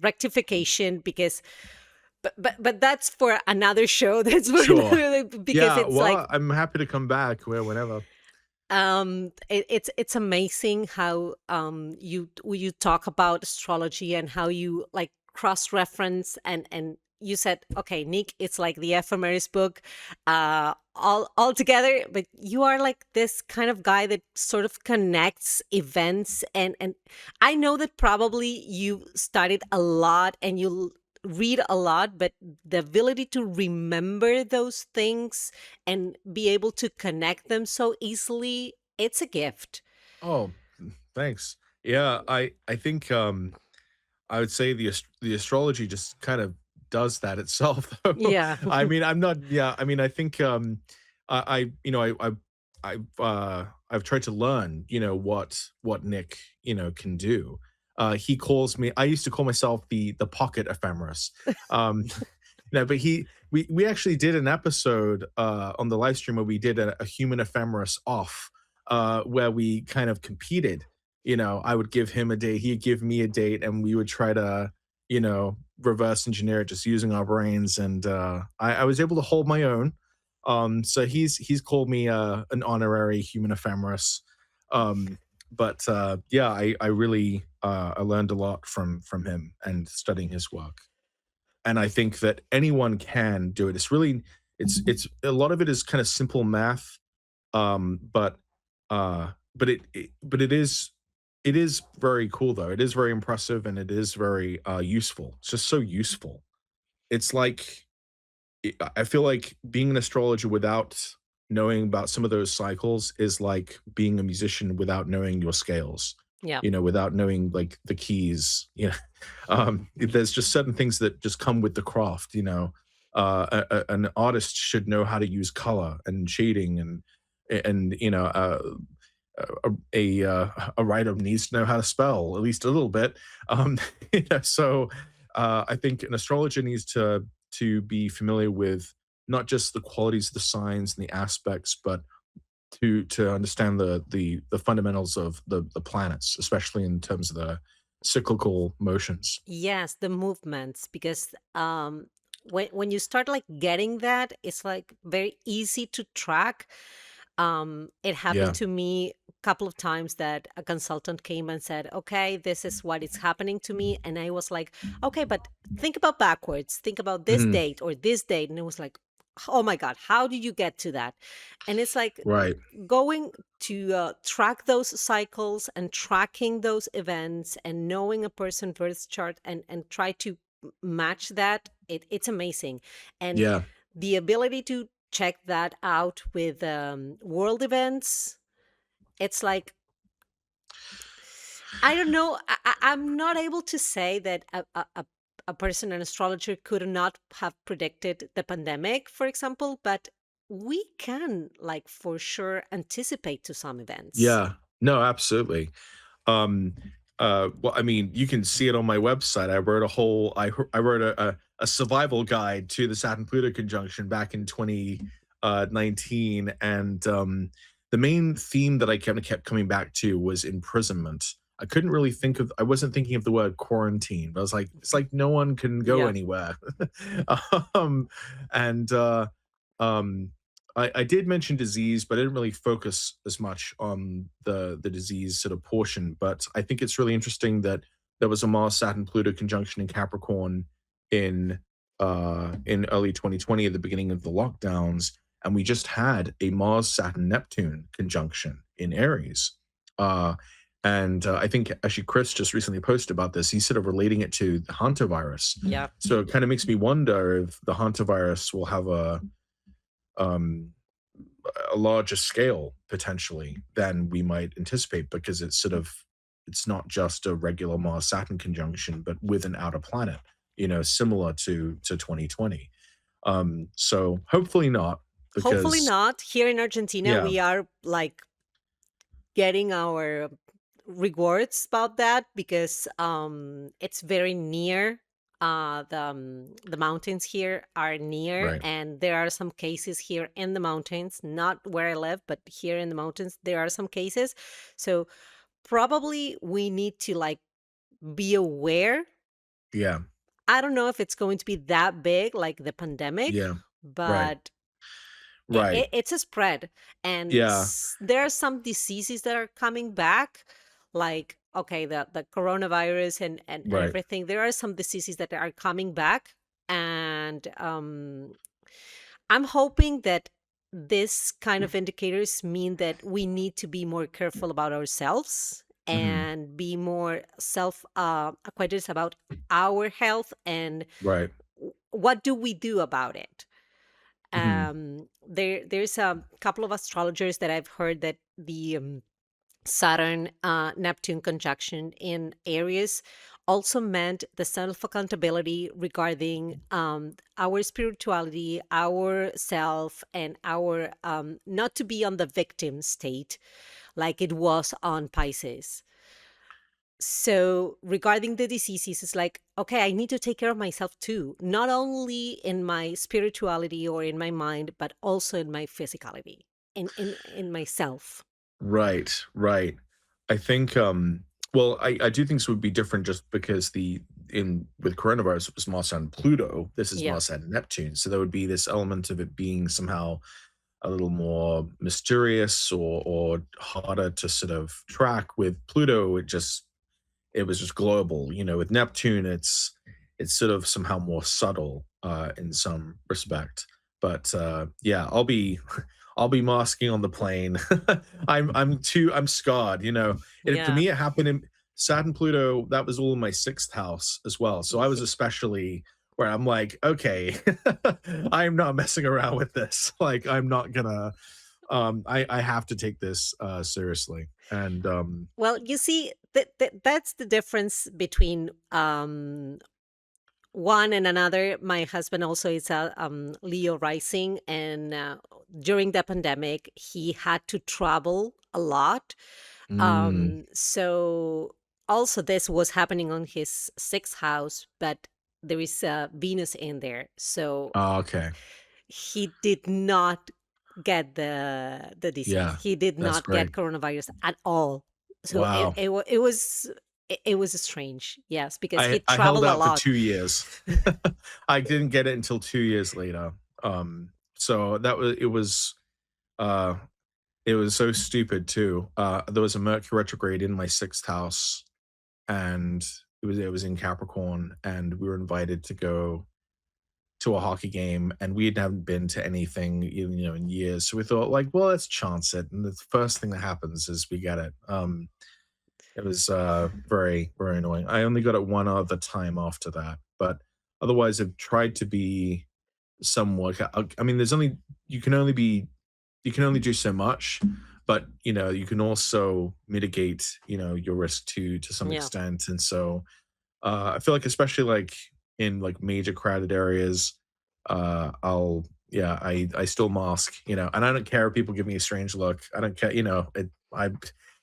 rectification, because but that's for another show. That's for Sure. another, because Yeah, it's like well, I'm happy to come back whenever. it's amazing how you talk about astrology and how you like cross reference. And you said, okay, Nick, it's like the ephemeris book all together, but you are like this kind of guy that sort of connects events. And I know that probably you studied a lot and you read a lot, but the ability to remember those things and be able to connect them so easily, it's a gift. Oh, thanks. Yeah, I think I would say the astrology just kind of does that itself though. Yeah. I mean, I'm not yeah, I mean, I think I you know, I've tried to learn, what Nick, can do. He calls me I used to call myself the pocket ephemeris. Um no, but we actually did an episode on the live stream where we did a human ephemeris off where we kind of competed. I would give him a date, he'd give me a date, and we would try to, reverse engineer it just using our brains. And I was able to hold my own. So he's called me an honorary human ephemeris. But yeah, I really I learned a lot from him and studying his work. And I think that anyone can do it. It's a lot of it is kind of simple math, but it is very cool though. It is very impressive and it is very useful. It's just so useful. It's like I feel like being an astrologer without knowing about some of those cycles is like being a musician without knowing your scales, Yeah. without knowing like the keys. There's just certain things that just come with the craft. An artist should know how to use color and shading and a writer needs to know how to spell at least a little bit. So I think an astrologer needs to be familiar with not just the qualities of the signs and the aspects, but to understand the fundamentals of the planets, especially in terms of the cyclical motions. Yes, the movements, because when you start like getting that, it's like very easy to track. It happened Yeah. to me a couple of times that a consultant came and said, okay, this is what is happening to me. And I was like, okay, but think about backwards, think about this Mhm. date or this date. And it was like, oh my God, how did you get to that? And it's like Right. going to track those cycles and tracking those events and knowing a person's birth chart and try to match that, it's amazing. And Yeah. the ability to check that out with world events, it's like, I don't know, I'm not able to say that a person, an astrologer, could not have predicted the pandemic, for example, but we can like for sure anticipate to some events. Yeah. No, absolutely. Um, well, I mean, you can see it on my website. I wrote a survival guide to the Saturn Pluto conjunction back in 2019, and the main theme that I kept coming back to was imprisonment. I wasn't thinking of the word quarantine, but I was like, it's like no one can go Yeah. anywhere. um, and um, I did mention disease, but I didn't really focus as much on the disease sort of portion. But I think it's really interesting that there was a Mars Saturn Pluto conjunction in Capricorn in in early 2020 at the beginning of the lockdowns, and we just had a Mars Saturn Neptune conjunction in Aries. Uh, And I think actually Chris just recently posted about this. He's sort of relating it to the hantavirus. Yeah. So it kind of makes me wonder if the hantavirus will have um, a larger scale potentially than we might anticipate, because it's not just a regular Mars Saturn conjunction, but with an outer planet, similar to 2020. So hopefully not, Hopefully because not. Here in Argentina, yeah, we are like getting our rewards about that because it's very near. The mountains here are near, right. and there are some cases here in the mountains, not where I live, but here in the mountains, there are some cases. So probably we need to like be aware. Yeah, I don't know if it's going to be that big like the pandemic, yeah, right, but right. it's a spread, and Yeah, there are some diseases that are coming back, like okay, the coronavirus and right. everything. There are some diseases that are coming back, and I'm hoping that this kind of indicators mean that we need to be more careful about ourselves Hmm. and be more self acquainted about our health and Right. what do we do about it. Hmm. There's a couple of astrologers that I've heard that the Saturn Neptune conjunction in Aries also meant the self accountability regarding our spirituality, our self, and our not to be on the victim state like it was on Pisces. So regarding the diseases, it's like, okay, I need to take care of myself too, not only in my spirituality or in my mind, but also in my physicality, in myself. Right, right. I think well, I do think this would be different just because the in with coronavirus it was Mars and Pluto. This is Yeah. Mars and Neptune. So there would be this element of it being somehow a little more mysterious or harder to sort of track. With Pluto, it was just global. With Neptune, it's sort of somehow more subtle in some respect. But yeah, I'll be masking on the plane. I'm scarred. For Yeah. me, it happened in Saturn Pluto. That was all in my sixth house as well. So I was especially where I'm like, okay, I'm not messing around with this. Like, I'm not gonna. I have to take this seriously. And Well, you see, that's the difference between one and another. My husband also is a Leo rising, and during the pandemic, he had to travel a lot. mm, So also this was happening on his sixth house, but there is Venus in there, so oh, okay. he did not get the disease. Yeah, He did that's not great. get coronavirus at all. So Wow. it was strange, yes, because he I held traveled a out for lot. 2 years. I didn't get it until 2 years later. So uh, it was so stupid too. There was a Mercury retrograde in my 6th house, and it was in Capricorn, and we were invited to go to a hockey game, and we haven't been to anything, in years. So we thought, like, well, let's chance it. And the first thing that happens is we get it. It was very, very annoying. I only got it one other time after that, but otherwise, I've tried to be somewhat. I mean, you can only do so much, but you can also mitigate your risk to some Yeah. extent. And so I feel like, especially like in like major crowded areas, I still mask, and I don't care if people give me a strange look. I don't care,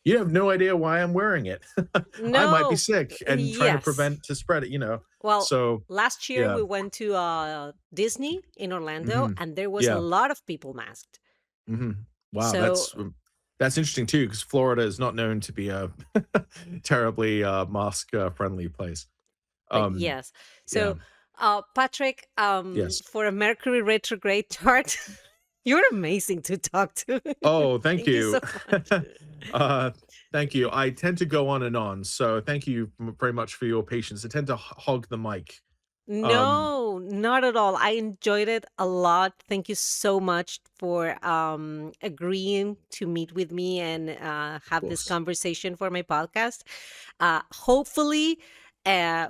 you have no idea why I'm wearing it. I might be No. sick and trying to Yes. prevent to spread it. Well, So last year yeah, we went to Disney in Orlando, hmm, and there was a yeah, lot of people masked. hmm. Wow, So that's interesting too, because Florida is not known to be a terribly mask friendly place. Um, yes. yeah, So Patrick, yes. for a Mercury retrograde chart, you're amazing to talk to. Oh, thank Thank you you. so much. uh, thank you. I tend to go on and on, so thank you very much for your patience. I tend to hog the mic No, not at all. I enjoyed it a lot. Thank you so much for agreeing to meet with me and Of have this course. conversation for my podcast. Hopefully,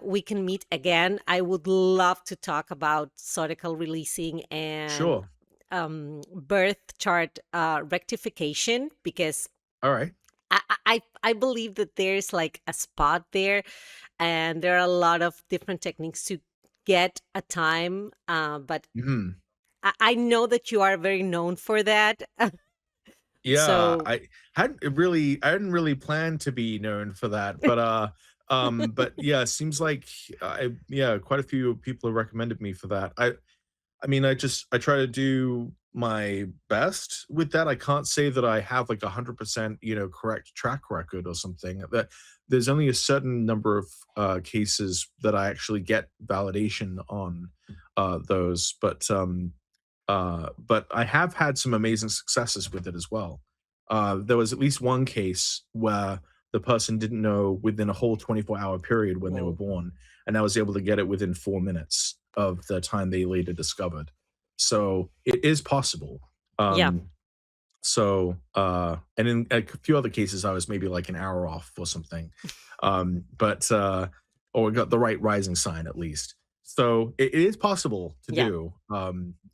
we can meet again. I would love to talk about zodiacal releasing and Sure. birth chart rectification because All right. I believe that there's like a spot there, and there are a lot of different techniques to get a time. But Mhm. I know that you are very known for that. Yeah, So I hadn't really planned to be known for that, but yeah, it seems like yeah, quite a few people have recommended me for that. I mean, I try to do my best with that. I can't say that I have like 100%, correct track record or something. That there's only a certain number of cases that I actually get validation on those, but I have had some amazing successes with it as well. There was at least one case where the person didn't know within a whole 24-hour period when they were whoa. born, and I was able to get it within 4 minutes of the time they later discovered. So it is possible. Yeah. And in a few other cases, I was maybe like an hour off or something. Or got the right rising sign at least. So it is possible to Yeah. do.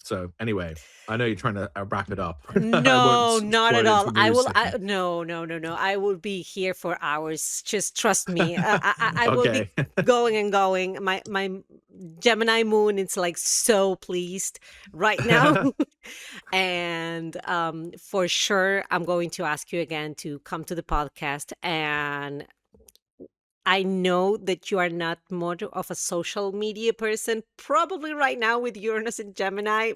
So anyway, I know you're trying to wrap it up. I won't No, not spoil at it all. until the news segment. No, no, no, no. I will be here for hours. Just trust me. I will be Okay. going and going. My Gemini moon is like so pleased right now. And for sure, I'm going to ask you again to come to the podcast. And I know that you are not more of a social media person, probably right now with Uranus and Gemini.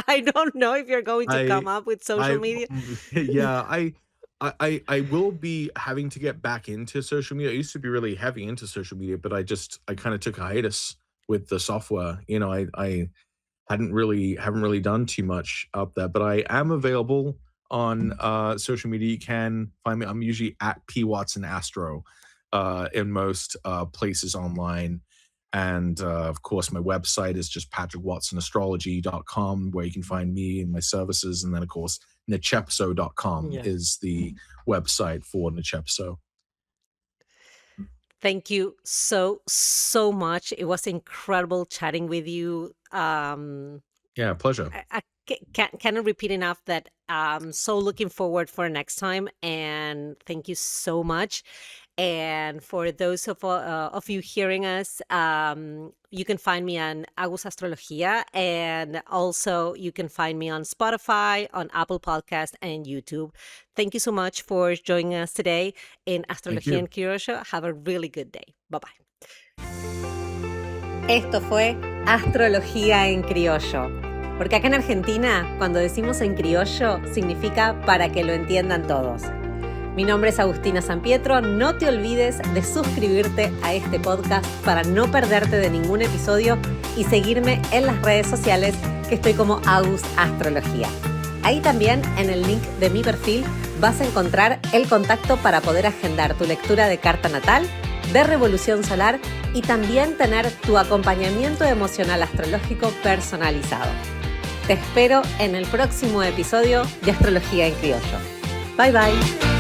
I don't know if you're going to come I up with social I media. yeah, I will be having to get back into social media. I used to be really heavy into social media, but I kind of took a hiatus with the software. I haven't really done too much up there, but I am available on social media. You can find me. I'm usually at P Watson Astro in most places online. And of course, my website is just patrickwatsonAstrology.com, where you can find me and my services. And then, of course, Nechepso.com Yeah. is the website for Nechepso. Thank you so, so much. It was incredible chatting with you. Yeah, pleasure. I cannot repeat enough that I'm so looking forward for next time. And thank you so much. And for those of you hearing us, you can find me on Astrología, and also you can find me on Spotify, on Apple Podcast, and YouTube. Thank you so much for joining us today in Thank Astrología you. en Criollo. Have a really good day. Bye bye. Esto fue Astrología en Criollo. Porque acá en Argentina, cuando decimos en criollo, significa para que lo entiendan todos. Mi nombre es Agustina Sampietro. No te olvides de suscribirte a este podcast para no perderte de ningún episodio y seguirme en las redes sociales, que estoy como Agus Astrología. Ahí también, en el link de mi perfil, vas a encontrar el contacto para poder agendar tu lectura de carta natal, de revolución solar y también tener tu acompañamiento emocional astrológico personalizado. Te espero en el próximo episodio de Astrología en Criollo. Bye bye.